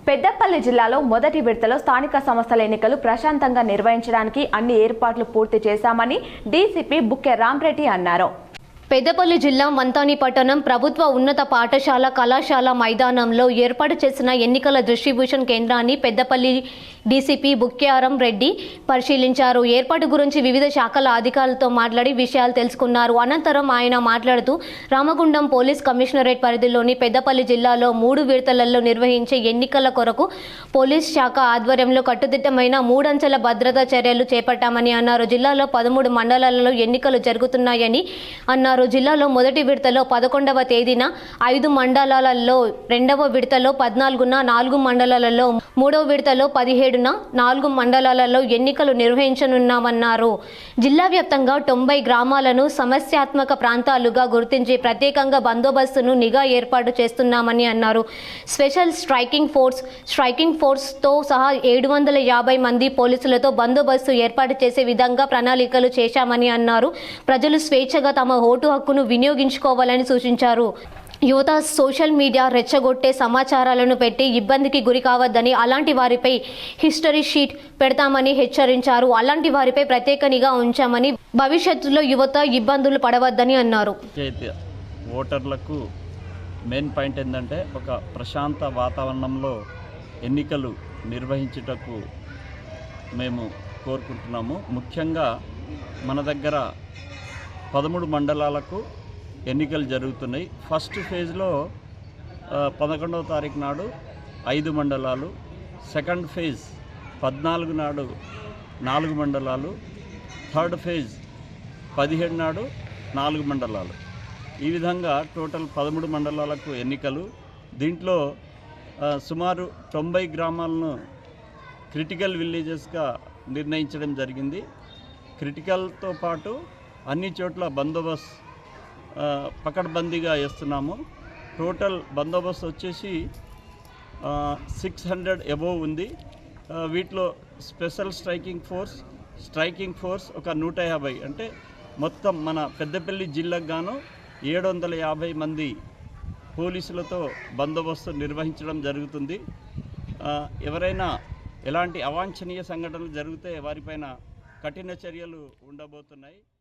పెద్దపల్లి జిల్లాలో మొదటి విడతలో స్థానిక సంస్థల ఎన్నికలు ప్రశాంతంగా నిర్వహించడానికి అన్ని ఏర్పాట్లు పూర్తి చేశామని డీసీపీ బుక్కె రామరెడ్డి అన్నారు. పెద్దపల్లి జిల్లా మంతాని పట్టణం ప్రభుత్వ ఉన్నత పాఠశాల కళాశాల మైదానంలో ఏర్పాటు చేసిన ఎన్నికల డిస్ట్రిబ్యూషన్ కేంద్రాన్ని పెద్దపల్లి డీసీపీ బుక్యారం రెడ్డి పరిశీలించారు. ఏర్పాటు గురించి వివిధ శాఖల అధికారులతో మాట్లాడి విషయాలు తెలుసుకున్నారు. అనంతరం ఆయన మాట్లాడుతూ రామగుండం పోలీస్ కమిషనరేట్ పరిధిలోని పెద్దపల్లి జిల్లాలో 3 విడతలలో నిర్వహించే ఎన్నికల కొరకు పోలీస్ శాఖ ఆధ్వర్యంలో కట్టుదిట్టమైన 3 అంచెల భద్రతా చర్యలు చేపట్టామని అన్నారు. జిల్లాలో 13 మండలాలలో ఎన్నికలు జరుగుతున్నాయని అన్నారు. జిల్లాలో మొదటి విడతలో 11వ తేదీన 5 మండలాలలో, 2వ విడతలో 14న 4 మండలాలలో, 3వ విడతలో 17న 4 మండలాలలో ఎన్నికలు నిర్వహించనున్నామన్నారు. జిల్లా వ్యాప్తంగా 90 గ్రామాలను సమస్యాత్మక ప్రాంతాలుగా గుర్తించి ప్రత్యేకంగా బందోబస్తును నిఘా ఏర్పాటు చేస్తున్నామని అన్నారు. స్పెషల్ స్ట్రైకింగ్ ఫోర్స్తో సహా 750 మంది పోలీసులతో బందోబస్తు ఏర్పాటు చేసే విధంగా ప్రణాళికలు చేశామని అన్నారు. ప్రజలు స్వేచ్ఛగా తమ ఓటు హక్కును వినియోగించుకోవాలని సూచించారు. యువత సోషల్ మీడియా రెచ్చగొట్టే సమాచారాలను పెట్టి ఇబ్బందికి గురి కావద్దని, అలాంటి వారిపై హిస్టరీ షీట్ పెడతామని హెచ్చరించారు. అలాంటి వారిపై ప్రత్యేక నిఘా ఉంచామని, భవిష్యత్తులో యువత ఇబ్బందులు పడవద్దని అన్నారు. ఓటర్లకు మెయిన్ పాయింట్ ఏంటంటే ఒక ప్రశాంత వాతావరణంలో ఎన్నికలు నిర్వహించుటకు మేము కోరుకుంటున్నాము. ముఖ్యంగా మన దగ్గర 13 మండలాలకు ఎన్నికలు జరుగుతున్నాయి. ఫస్ట్ ఫేజ్లో 11వ తారీఖు నాడు 5 మండలాలు, సెకండ్ ఫేజ్ 14 నాడు 4 మండలాలు, థర్డ్ ఫేజ్ 17 నాడు 4 మండలాలు. ఈ విధంగా టోటల్ 13 మండలాలకు ఎన్నికలు. దీంట్లో సుమారు 90 గ్రామాలను క్రిటికల్ విలేజెస్గా నిర్ణయించడం జరిగింది. క్రిటికల్తో పాటు అన్ని చోట్ల బందోబస్తు పకడ్బందీగా వేస్తున్నాము. టోటల్ బందోబస్తు వచ్చేసి 600 అబోవ్ ఉంది. వీటిలో స్పెషల్ స్ట్రైకింగ్ ఫోర్స్ ఒక 150, అంటే మొత్తం మన పెద్దపల్లి జిల్లాకు గాను 750 మంది పోలీసులతో బందోబస్తు నిర్వహించడం జరుగుతుంది. ఎవరైనా ఎలాంటి అవాంఛనీయ సంఘటనలు జరిగితే వారిపైన కఠిన చర్యలు ఉండబోతున్నాయి.